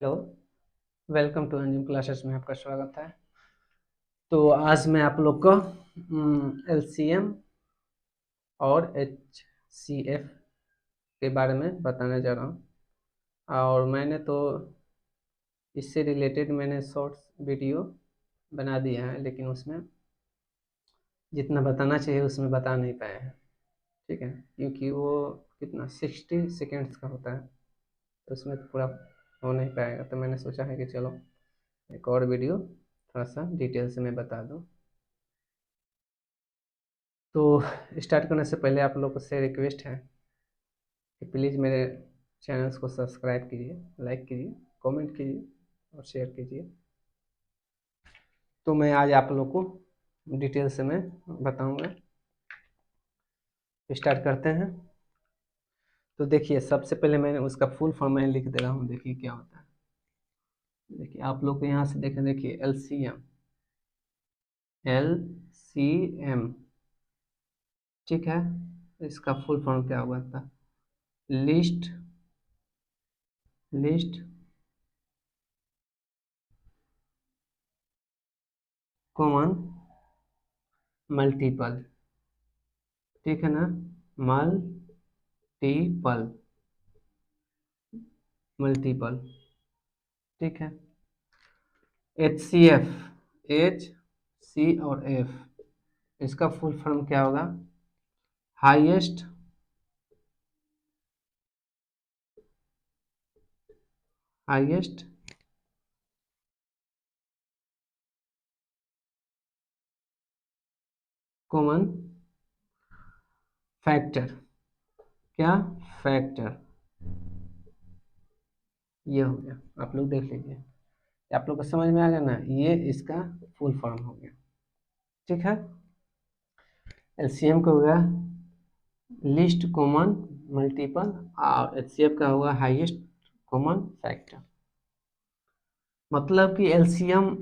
Hello. Welcome to Anjum classes में आपका स्वागत है। तो आज मैं आप लोग को एलसीएम और एचसीएफ के बारे में बताने जा रहा हूँ। और मैंने तो इससे रिलेटेड मैंने शॉर्ट्स वीडियो बना दिया है, लेकिन उसमें जितना बताना चाहिए उसमें बता नहीं पाए हैं। ठीक है, क्योंकि वो कितना 60 सेकेंड्स का होता है, तो उसमें पूरा हो नहीं पाएगा। तो मैंने सोचा है कि चलो एक और वीडियो थोड़ा सा डिटेल से मैं बता दूँ। तो स्टार्ट करने से पहले आप लोगों से रिक्वेस्ट है कि प्लीज़ मेरे चैनल्स को सब्सक्राइब कीजिए, लाइक कीजिए, कमेंट कीजिए और शेयर कीजिए। तो मैं आज आप लोग को डिटेल से मैं बताऊंगा। स्टार्ट करते हैं। तो देखिए, सबसे पहले मैंने उसका फुल फॉर्म मैं लिख दे रहा हूँ। देखिए क्या होता है। देखिए आप लोग को यहाँ से देखें, देखिए एलसीएम, एलसीएम, ठीक है। इसका फुल फॉर्म क्या हुआ था? लिस्ट लिस्ट कॉमन मल्टीपल, ठीक है ना। मल्टीपल, मल्टीपल, ठीक है। H C F, H C और एफ, इसका फुल फॉर्म क्या होगा? Highest highest common factor. क्या? फैक्टर। ये हो गया, आप लोग देख लीजिए। आप लोग को समझ में आ गया ना? ये इसका फुल फॉर्म हो गया, ठीक है। एलसीएम का होगा लिस्ट कॉमन मल्टीपल, और एचसीएफ का होगा हाईएस्ट कॉमन फैक्टर। मतलब कि एलसीएम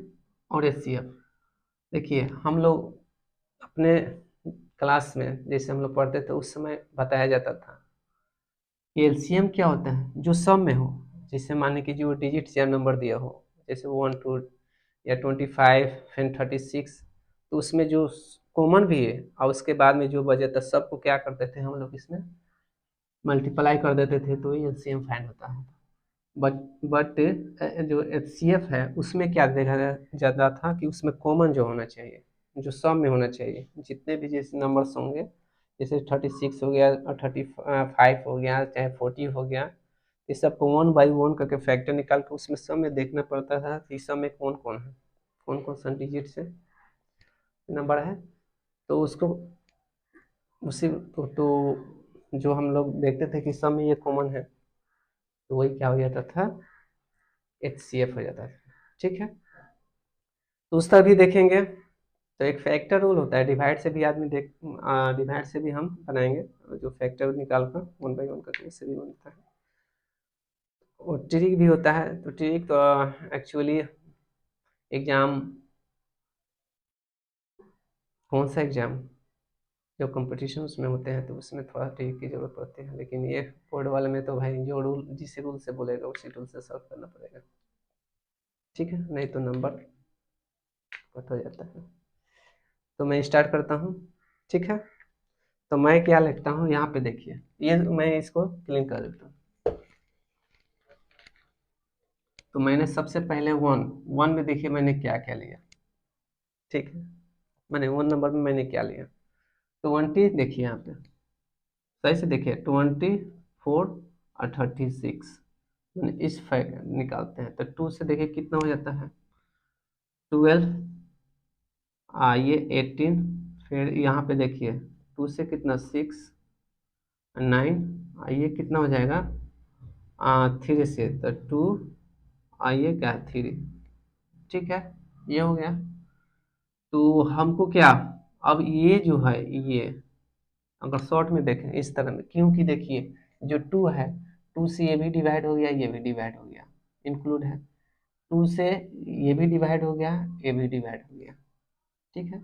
और एचसीएफ, देखिए हम लोग अपने क्लास में जैसे हम लोग पढ़ते थे उस समय बताया जाता था कि एलसीएम क्या होता है, जो सब में हो। जैसे माने कि जो डिजिट या नंबर दिया हो, जैसे 1 2 या 25 फिर 36, तो उसमें जो कॉमन भी है और उसके बाद में जो बचे था सबको क्या करते थे हम लोग, इसमें मल्टीप्लाई कर देते थे, तो ये एलसीएम फाइंड होता है। बट बट जो एचसीएफ है उसमें क्या देखा जाता था कि उसमें कॉमन जो होना चाहिए, जो सब में होना चाहिए, जितने भी जैसे नंबर्स होंगे, जैसे 36 हो गया और 35 हो गया, चाहे 40 हो गया, ये सब को 1 बाई 1 करके फैक्टर निकाल के उसमें सब में देखना पड़ता था कि सब में कौन कौन है, कौन कौन सा डिजिट से नंबर है। तो उसको उसी जो हम लोग देखते थे कि सब में ये कॉमन है, तो वही क्या हो जाता था, एचसीएफ हो जाता था, ठीक है। तो उसका भी देखेंगे। तो एक फैक्टर रूल होता है, डिवाइड से भी आदमी डिवाइड से भी हम बनाएंगे, जो फैक्टर निकाल कर 1 बाई 1 करके उससे भी बनता है। और ट्रिक भी होता है। तो ट्रिक तो एक्चुअली एग्जाम, कौन सा एग्जाम, जो कंपटीशन उसमें होते हैं तो उसमें थोड़ा ट्रिक की जरूरत पड़ती है, लेकिन ये बोर्ड वाले में तो भाई जो रूल जिस रूल से बोलेगा उसी रूल से सॉल्व करना पड़ेगा, ठीक है, नहीं तो नंबर कट हो जाता है। तो मैं स्टार्ट करता हूँ, ठीक है। तो मैं क्या लिखता हूँ यहाँ पे, देखिए ये मैं इसको क्लीन कर देता हूँ। तो मैंने सबसे पहले वन वन में देखिए मैंने क्या क्या लिया, ठीक है। मैंने 1 नंबर में मैंने क्या लिया, 20, देखिए यहाँ पे सही से देखिए, 24 और 36, मैंने इस फैक्ट निकालते हैं तो 2 से देखिए कितना हो जाता है, 12, ये 18, फिर यहाँ पे देखिए 2 से कितना 6, 9, ये कितना हो जाएगा 3 से, तो 2, ये क्या 3, ठीक है, ये हो गया। तो हमको क्या, अब ये जो है, ये अगर शॉर्ट में देखें इस तरह में, क्योंकि देखिए जो 2 है, 2 से ये भी डिवाइड हो गया, ये भी डिवाइड हो गया, इंक्लूड है। 2 से ये भी डिवाइड हो गया, ये भी डिवाइड हो गया, ठीक है।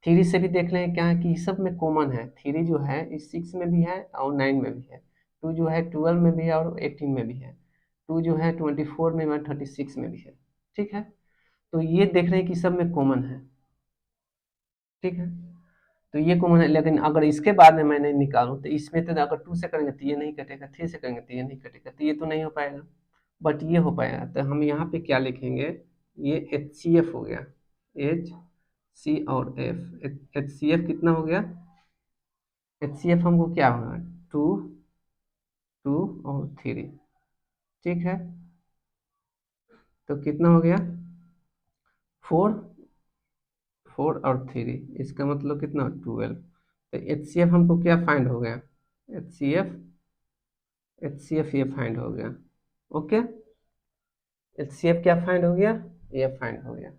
3 से भी देख लें क्या है कि सब में कॉमन है, 3 जो है इस 6 में भी है और 9 में भी है, 2 जो है 12 में भी है और 18 में भी है। 2 जो है 24 में 136 में भी है। ठीक है, तो ये देख रहे हैं कि सब में कॉमन है। ठीक है, तो ये कॉमन है, लेकिन अगर इसके बाद में मैंने निकालूं तो इसमें तो अगर 2 से करेंगे तो ये नहीं कटेगा, 3 से करेंगे तो ये नहीं कटेगा, तो ये तो नहीं हो पाएगा। बट ये हो पाएगा, तो हम यहाँ पे क्या लिखेंगे, ये HCF हो गया, HC और F। HCF कितना हो गया, HCF हमको क्या होगा, 2 2 और 3। ठीक है, तो कितना हो गया, 4 4 और 3, इसका मतलब कितना 12। तो HCF हमको क्या फाइंड हो गया, HCF HCF ये फाइंड हो गया। ओके, HCF क्या फाइंड हो गया, ये फाइंड हो गया,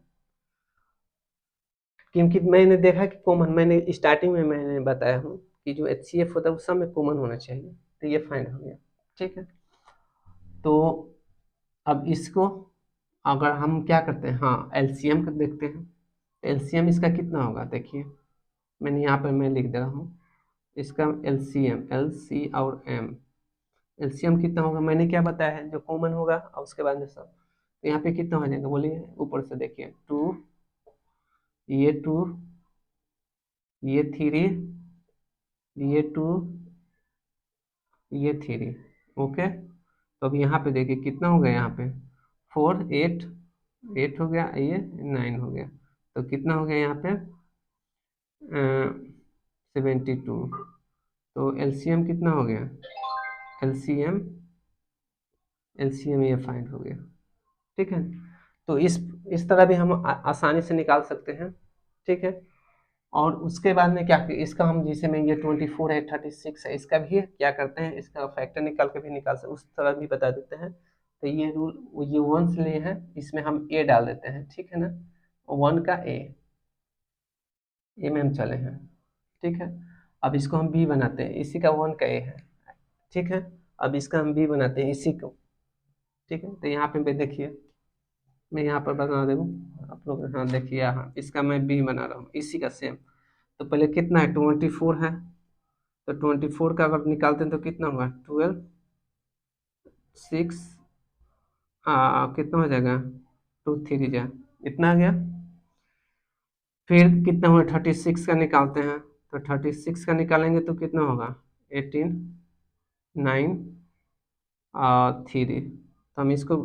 क्योंकि मैंने देखा कि कॉमन, मैंने स्टार्टिंग में मैंने बताया हूँ कि जो HCF होता है वो सब में कॉमन होना चाहिए, तो ये फाइंड हो गया। ठीक है, तो अब इसको अगर हम क्या करते हैं, हाँ LCM कर देखते हैं। LCM इसका कितना होगा, देखिए मैंने यहाँ पर मैं लिख दे रहा हूँ इसका LCM, LC और M। LCM कितना होगा, मैंने क्या बताया है, जो कॉमन होगा और उसके बाद में सब, तो यहाँ पे कितना हो जाएगा बोलिए, ऊपर से देखिए 2, ये 2, ये 3, ये 2, ये 3। ओके, तो अब यहाँ पे देखिए कितना हो गया, यहाँ पे 4 8 8 हो गया, ये 9 हो गया, तो कितना हो गया यहाँ पे 72। तो LCM कितना हो गया, LCM LCM ये फाइंड हो गया। ठीक है, तो इस तरह भी हम आसानी से निकाल सकते हैं। ठीक है, और उसके बाद में क्या, इसका हम जैसे में ये 24 है 36 है, इसका भी क्या करते हैं, इसका फैक्टर निकाल के भी निकाल सकते, उस तरह भी बता देते हैं। तो ये रूल ये 1 से लिए हैं, इसमें हम A डाल देते हैं। ठीक है ना, 1 का A में हम चले हैं। ठीक है, अब इसको हम B बनाते हैं, इसी का 1 का A है। ठीक है, अब इसका हम B बनाते हैं इसी को। ठीक है, तो यहाँ पे देखिए मैं यहाँ पर बना दूँ आप लोग, हाँ देखिए यहाँ इसका मैं B बना रहा हूँ इसी का सेम। तो पहले कितना है 24 है, तो 24 का अगर निकालते हैं तो कितना होगा 12 6 कितना हो जाएगा 2 3 जा, इतना आ गया। फिर कितना हुआ 36 का निकालते हैं, तो 36 का निकालेंगे तो कितना होगा 18 9 3। तो हम इसको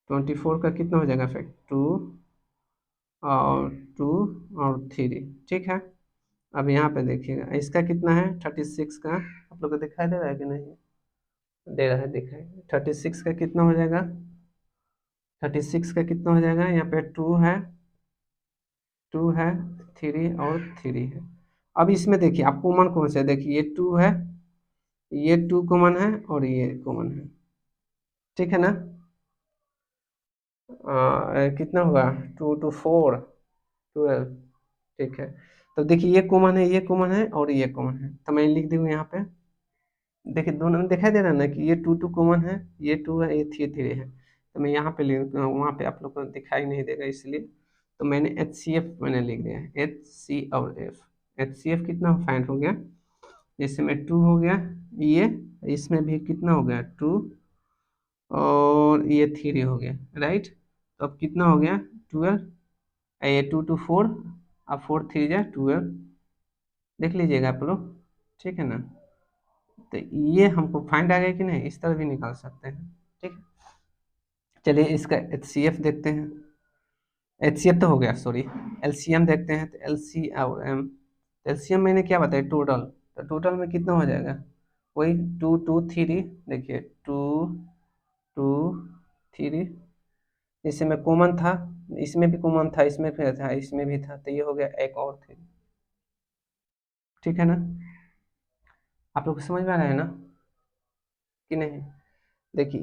24 का कितना हो जाएगा फिर 2 और 2 और 3। ठीक है, अब यहाँ पे देखिएगा इसका कितना है 36 का, आप लोग को दिखाई दे रहा है कि नहीं, दे रहा है, दिखाई 36 का कितना हो जाएगा, 36 का कितना हो जाएगा, यहाँ पे 2 है 3 और 3 है। अब इसमें देखिए आप कॉमन कौन से, देखिए ये 2 है, ये 2 कॉमन है और ये कॉमन है। ठीक है ना, कितना होगा 2 2 4 12। ठीक है, तो देखिए ये कॉमन है, ये कॉमन है और ये कॉमन है, तो मैं लिख दूँ यहाँ पे, देखिए दोनों में दिखाई दे रहा है ना कि ये 2 2 कॉमन है, ये 2 है, ये 3 है, तो मैं यहाँ पे लिख, वहाँ पे आप लोग को दिखाई नहीं देगा इसलिए, तो मैंने HCF मैंने लिख दिया है, HC और F। HCF कितना फाइंड हो गया, जैसे में 2 हो गया, ये इसमें भी कितना हो गया 2 और ये 3 हो गया, राइट। तो अब कितना हो गया 12, ये 2 2 4, अब 4 3 जा 12, देख लीजिएगा आप लोग। ठीक है ना, तो ये हमको फाइंड आ गया कि नहीं, इस तरह भी निकाल सकते हैं। ठीक है, चलिए इसका HCF देखते हैं, HCF तो हो गया सॉरी, LCM देखते हैं। तो LC और M, LCM मैंने क्या बताया टोटल, तो टोटल में कितना हो जाएगा वही 2 2 3, देखिए 2 2 3, इससे में कॉमन था, इसमें भी कॉमन था, इसमें भी था, इसमें भी था, तो ये हो गया एक और 3। ठीक है ना, आप लोग को समझ में आ रहा है ना कि नहीं, देखिए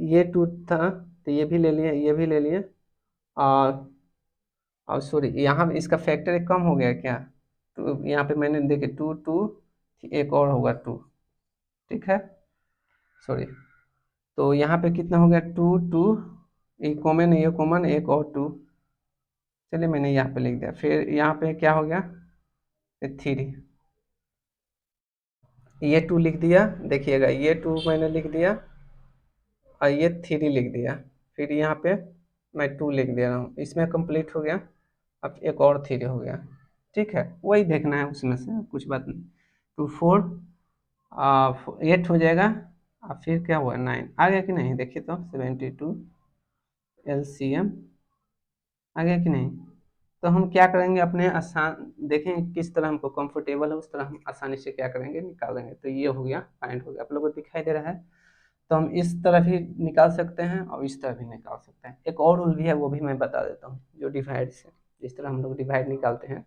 ये 2 था, तो ये भी ले लिए, ये भी ले लिए, और सॉरी यहाँ इसका फैक्टर एक कम हो गया क्या, तो यहाँ पे मैंने देखे 2 2, एक और होगा 2। ठीक है, सॉरी, तो यहाँ पे कितना हो गया 2 2, ये कॉमन, ये कॉमन, एक और 2, चलिए मैंने यहाँ पे लिख दिया। फिर यहाँ पे क्या हो गया 3, ये 2 लिख दिया, देखिएगा ये 2 मैंने लिख दिया और ये 3 लिख दिया, फिर यहाँ पे मैं 2 लिख दे रहा हूँ, इसमें कंप्लीट हो गया। अब एक और 3 हो गया, ठीक है, वही देखना है उसमें से, कुछ बात नहीं। 2 4 8 हो जाएगा, और फिर क्या हुआ 9 आ गया कि नहीं, देखिए तो 72 LCM आ गया कि नहीं। तो हम क्या करेंगे, अपने आसान देखें किस तरह हमको कंफर्टेबल है उस तरह हम आसानी से क्या करेंगे, निकालेंगे। तो ये हो गया, फाइंड हो गया, आप लोगों को दिखाई दे रहा है। तो हम इस तरह भी निकाल सकते हैं और इस तरह भी निकाल सकते हैं। एक और रूल भी है, वो भी मैं बता देता हूँ, जो डिवाइड से, जिस तरह हम लोग डिवाइड निकालते हैं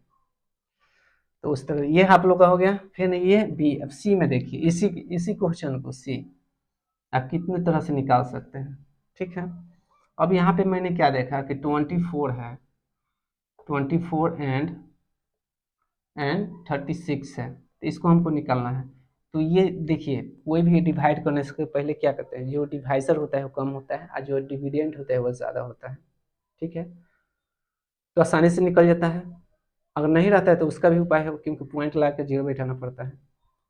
तो उस तरह। ये आप लोग का हो गया। फिर ये बी, अब सी में देखिए, इसी क्वेश्चन को सी आप कितने तरह से निकाल सकते हैं, ठीक है। अब यहाँ पे मैंने क्या देखा कि 24 है, 24 एंड 36 है, तो इसको हमको निकालना है। तो ये देखिए, कोई भी डिवाइड करने से पहले क्या करते हैं, जो डिवाइजर होता है वो कम होता है और जो डिविडेंड होता है वो ज़्यादा होता है, ठीक है। तो आसानी से निकल जाता है। अगर नहीं रहता है तो उसका भी उपाय है, क्योंकि पॉइंट ला के जीरो बैठाना पड़ता है।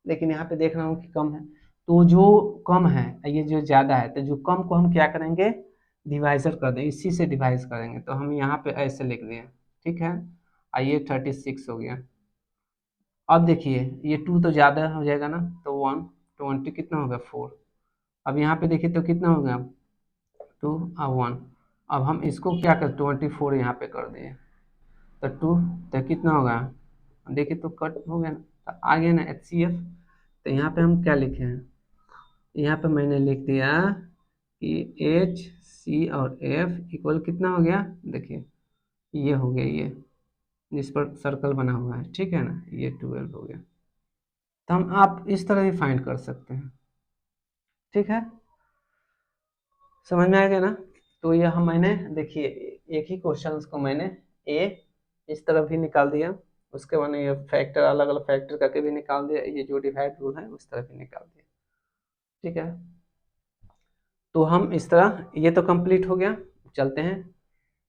लेकिन यहाँ पे देख रहा हूँ कि कम है, तो जो कम है ये जो ज़्यादा है, तो जो कम को हम क्या करेंगे, डिवाइजर कर दें, इसी से डिवाइज करेंगे। तो हम यहाँ पे ऐसे लिख दिए, ठीक है। आइए 36 हो गया। अब देखिए ये 2 तो ज़्यादा हो जाएगा ना, तो 1 20 कितना होगा 4। अब यहाँ पे देखिए तो कितना होगा 2 और 1। अब हम इसको क्या कर 24 यहाँ पे कर दिए, तो 2 तो कितना होगा, देखिए तो कट हो गया ना, तो आ गया ना HCF। तो यहाँ पे हम क्या लिखे हैं, यहाँ पे मैंने लिख दिया कि HC और F इक्वल कितना हो गया, देखिए ये हो गया, ये जिस पर सर्कल बना हुआ है, ठीक है ना, ये 12 हो गया। तो हम आप इस तरह भी फाइंड कर सकते हैं, ठीक है, समझ में आ गया ना। तो यह मैंने देखिए एक ही क्वेश्चन को मैंने ए इस तरह भी निकाल दिया, उसके बाद ये फैक्टर अलग अलग फैक्टर करके भी निकाल दिया, ये जो डिवाइड रूल है उस तरह भी निकाल दिया, ठीक है। तो हम इस तरह, ये तो कंप्लीट हो गया, चलते हैं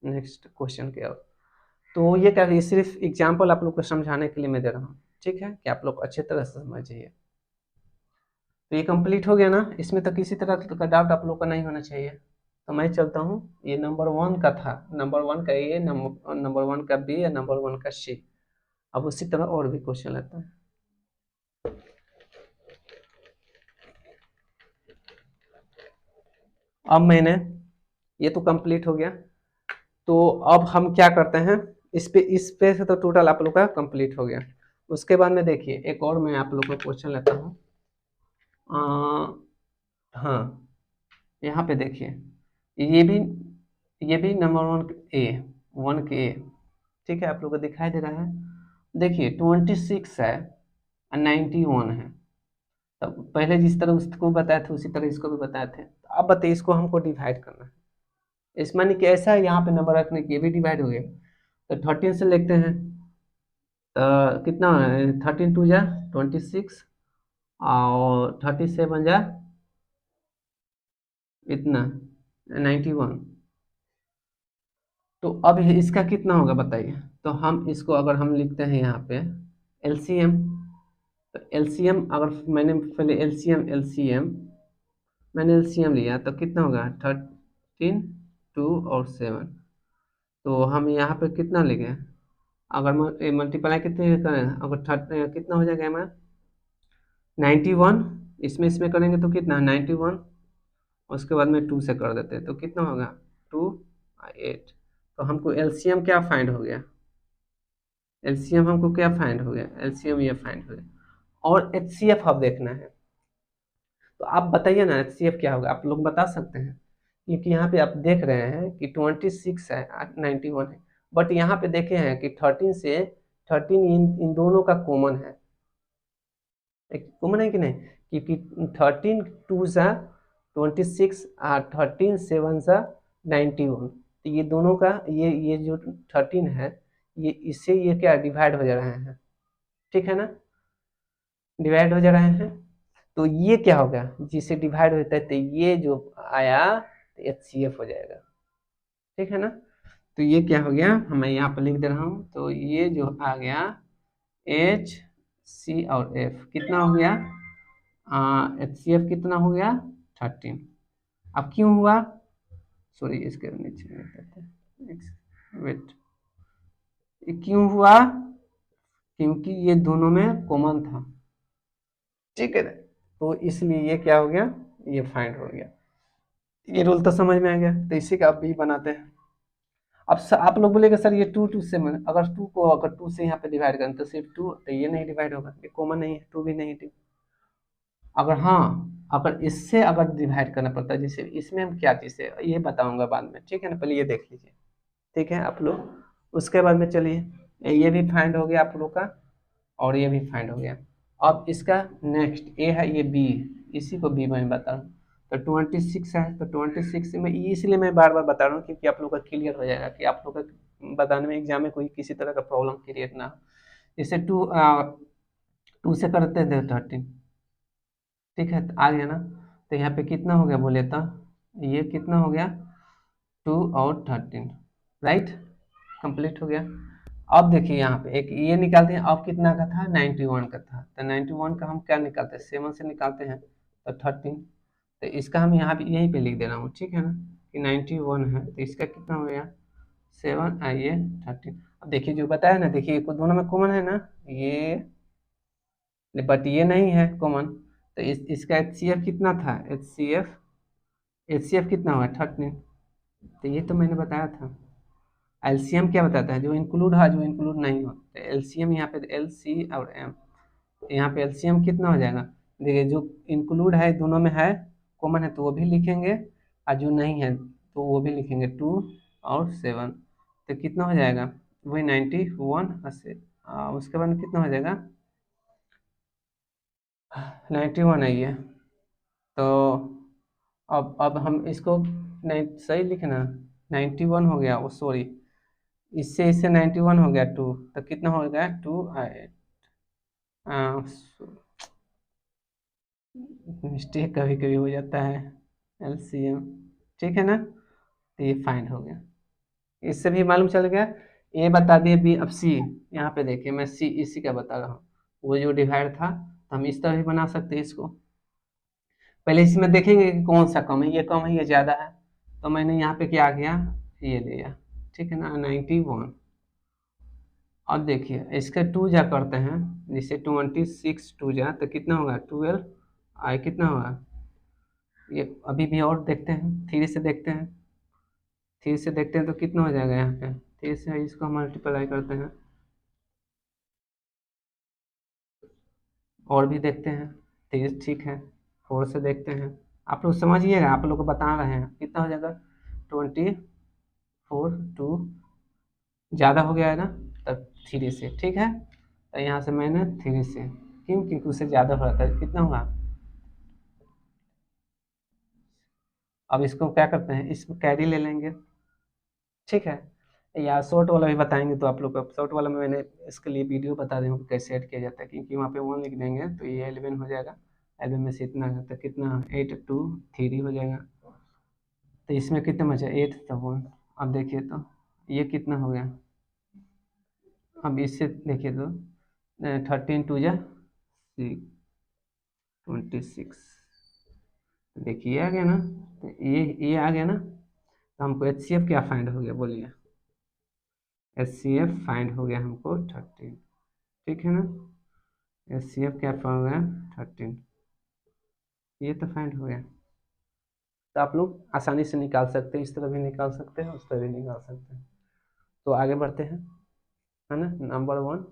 नेक्स्ट क्वेश्चन के ओर। तो ये क्या, ये सिर्फ एग्जाम्पल आप लोग को समझाने के लिए मैं दे रहा हूँ, ठीक है, कि आप लोग अच्छे तरह से समझिए। तो ये कंप्लीट हो गया ना, इसमें तो किसी तरह का डाउट आप लोग का नहीं होना चाहिए। तो मैं चलता हूँ, ये नंबर 1 का था, नंबर 1 का ए, नंबर 1 का बी या नंबर 1 का सी। अब उसी तरह और भी क्वेश्चन लेता है। अब मैंने, ये तो कंप्लीट हो गया। तो अब हम क्या करते हैं, इस पे से तो टोटल आप लोग का कंप्लीट हो गया। उसके बाद में देखिए एक और मैं आप लोग को क्वेश्चन लेता हूँ। हाँ, यहाँ पे देखिए, ये भी नंबर 1 के ए, ठीक है, आप लोग को दिखाई दे रहा है। देखिए 26 है और 91 है। तो पहले जिस तरह उसको बताया था उसी तरह इसको भी बताए थे। तो अब बताइए, इसको हमको डिवाइड करना है। इस मानी कि ऐसा है, यहाँ पे नंबर रखने की, ये भी डिवाइड हो गया। तो 13 से लिखते हैं, तो कितना हो रहा है, 13 2 जा 26 और 37 जा इतना 91। तो अब इसका कितना होगा बताइए। तो हम इसको अगर हम लिखते हैं यहाँ पे LCM, तो LCM अगर मैंने पहले LCM मैंने LCM लिया तो कितना होगा 13 2 और 7। तो हम यहाँ पे कितना लिखे, अगर मल्टीप्लाई कितने करें, अगर कितना हो जाएगा हमारा 91, इसमें करेंगे तो कितना 91, उसके बाद में 2 से कर देते हैं तो कितना होगा 2 8। तो हमको LCM क्या फाइंड हो गया, LCM हमको क्या फाइंड हो गया, LCM ये फाइंड हो गया। और HCF अब देखना है। तो आप बताइए ना HCF क्या होगा, आप लोग बता सकते हैं, क्योंकि यहाँ पे आप देख रहे हैं कि 26 है 91 है, बट यहाँ पे देखे हैं कि 13 से 13 इन दोनों का कॉमन है, एक कॉमन है कि नहीं, क्योंकि 13 2 सा 26 और 13 7 सा 91। तो ये दोनों का ये जो 13 है, ये इससे ये क्या डिवाइड हो जा रहे हैं, ठीक है ना, डिवाइड हो जा रहे हैं। तो ये क्या होगा, जिससे डिवाइड होता है, तो ये जो आया तो HCF हो जाएगा, ठीक है ना। तो ये क्या हो गया, मैं यहाँ पर लिख दे रहा हूँ। तो ये जो आ गया HC और F कितना हो गया एच सी एफ कितना हो गया 13। अब क्यों हुआ, सॉरी इसके नीचे नहीं करते, वेट, ये क्यों हुआ, क्योंकि ये दोनों में कॉमन था, ठीक है ना, तो इसलिए ये क्या हो गया, ये फाइंड हो गया। ये रूल तो समझ में आ गया, तो इसी का आप भी बनाते हैं। अब आप लोग बोलेंगे सर ये टू टू से अगर टू को अगर टू से यहाँ पे डिवाइड करें तो सिर्फ टू, तो ये नहीं डिवाइड होगा, ये कॉमन नहीं है, टू भी नहीं है। अगर हाँ, अगर इससे अगर डिवाइड करना पड़ता है, जैसे इसमें हम क्या चीज़ है ये बताऊंगा बाद में, ठीक है ना, पहले ये देख लीजिए, ठीक है आप लोग। उसके बाद में चलिए ये भी फाइंड हो गया आप लोग का, और ये भी फाइंड हो गया। अब इसका नेक्स्ट ए है, ये बी, इसी को बी मैं बता रहा हूँ। तो 26 है, तो 26 में इसलिए मैं बार बार बता रहा हूँ क्योंकि आप लोग का क्लियर हो जाएगा, कि आप लोग का बताने में एग्जाम में कोई किसी तरह का प्रॉब्लम क्रिएट ना हो। इसे टू से करते थे 13, ठीक है, तो आ गया ना। तो यहाँ पे कितना हो गया बोले तो, ये कितना हो गया 2 और 13, राइट, कंप्लीट हो गया। अब देखिए यहाँ पे एक ये निकालते हैं, अब कितना का था 91 का था, तो 91 का हम क्या निकालते हैं 7 से निकालते हैं, तो 13, तो इसका हम यहाँ पे यहीं पे लिख दे रहा हूँ, ठीक है ना, कि 91 है, तो इसका कितना हो गया 7 आइए 13। अब देखिए जो बताया ना, देखिए दोनों में कॉमन है ना, ये बट ये नहीं है कॉमन, तो इसका एच सी एफ कितना था, एच सी एफ कितना हुआ 13, तो ये तो मैंने बताया था। एलसीएम क्या बताता है, जो इंक्लूड है जो इंक्लूड नहीं हो, तो एलसीएम यहाँ पे एल सी और एम, यहाँ पे एलसीएम कितना हो जाएगा, देखिए जो इंक्लूड है दोनों में है, कॉमन है तो वो भी लिखेंगे, और जो नहीं है तो वो भी लिखेंगे 2 और 7, तो कितना हो जाएगा वही 91 से, उसके बाद में कितना हो जाएगा 91 है ये। तो अब हम इसको सही लिखना, 91 हो गया, वो सॉरी, इससे इससे 91 हो गया 2, तो कितना हो गया 2 मिस्टेक कभी कभी हो जाता है, एलसीएम, ठीक है ना, तो ये फाइंड हो गया, इससे भी मालूम चल गया। ए बता दिए बी, अब सी, यहाँ पे देखिए मैं सी इसी का बता रहा हूँ, वो जो डिवाइड था, तो हम इस तरह भी बना सकते हैं इसको। पहले इसमें देखेंगे कि कौन सा कम है, ये कम है ये ज़्यादा है, तो मैंने यहाँ पे क्या किया, ये लिया, ठीक है ना 91। अब देखिए इसके टू जा करते हैं, जैसे 26 टू जा तो कितना होगा 12, आई कितना होगा, ये अभी भी और देखते हैं, थ्री से देखते हैं, थ्री से देखते हैं तो कितना हो जाएगा, यहाँ पे थ्री से इसको मल्टीप्लाई करते हैं, और भी देखते हैं, थ्री ठीक है, फोर से देखते हैं, आप लोग समझिएगा, आप लोग को बता रहे हैं कितना हो जाएगा 24 टू, ज़्यादा हो गया है ना, तब थ्री से, ठीक है, तो यहाँ से मैंने थ्री से, क्यों, क्योंकि उससे ज़्यादा हो रहा था, कितना हुआ। अब इसको क्या करते हैं, इसमें कैरी ले लेंगे, ठीक है, या शॉर्ट वाला भी बताएंगे, तो आप लोग को शॉर्ट वाला में मैंने इसके लिए वीडियो बता रहा हूँ कैसे ऐड किया जाता है, क्योंकि वहाँ पे 1 लिख देंगे तो ये 11 हो जाएगा, 11 में से इतना है तो कितना 8 2 3 हो जाएगा, तो इसमें कितना बचा 8 तो 1। अब देखिए तो ये कितना हो गया, अब इससे देखिए तो 13 टू जा 26, देखिए आ गया ना, तो ये आ गया ना, तो हमको एच सी एफ क्या फाइंड हो गया बोलिए, एच सी एफ फाइंड हो गया हमको 13, ठीक है ना, एच सी एफ क्या फाइंड हो गया 13, ये तो फाइंड हो गया। तो आप लोग आसानी से निकाल सकते हैं, इस तरह भी निकाल सकते हैं, उस तरह भी निकाल सकते हैं। तो आगे बढ़ते हैं, है ना, नंबर 1,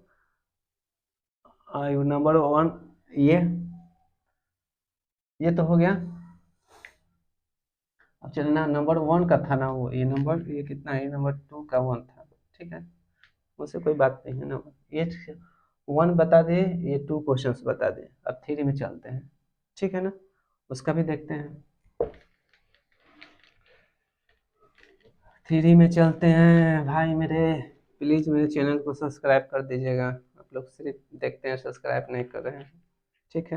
नंबर 1 ये तो हो गया। अब चलना नंबर 1 का था ना, वो ये नंबर, ये कितना है, नंबर 2 का 1 था, ठीक है, उससे कोई बात नहीं है ना, ये 1 बता दे, ये 2 क्वेश्चंस बता दे। अब 3 में चलते हैं, ठीक है ना, उसका भी देखते हैं, 3 में चलते हैं भाई मेरे, प्लीज़ मेरे चैनल को सब्सक्राइब कर दीजिएगा, आप लोग सिर्फ देखते हैं सब्सक्राइब नहीं कर रहे हैं, ठीक है।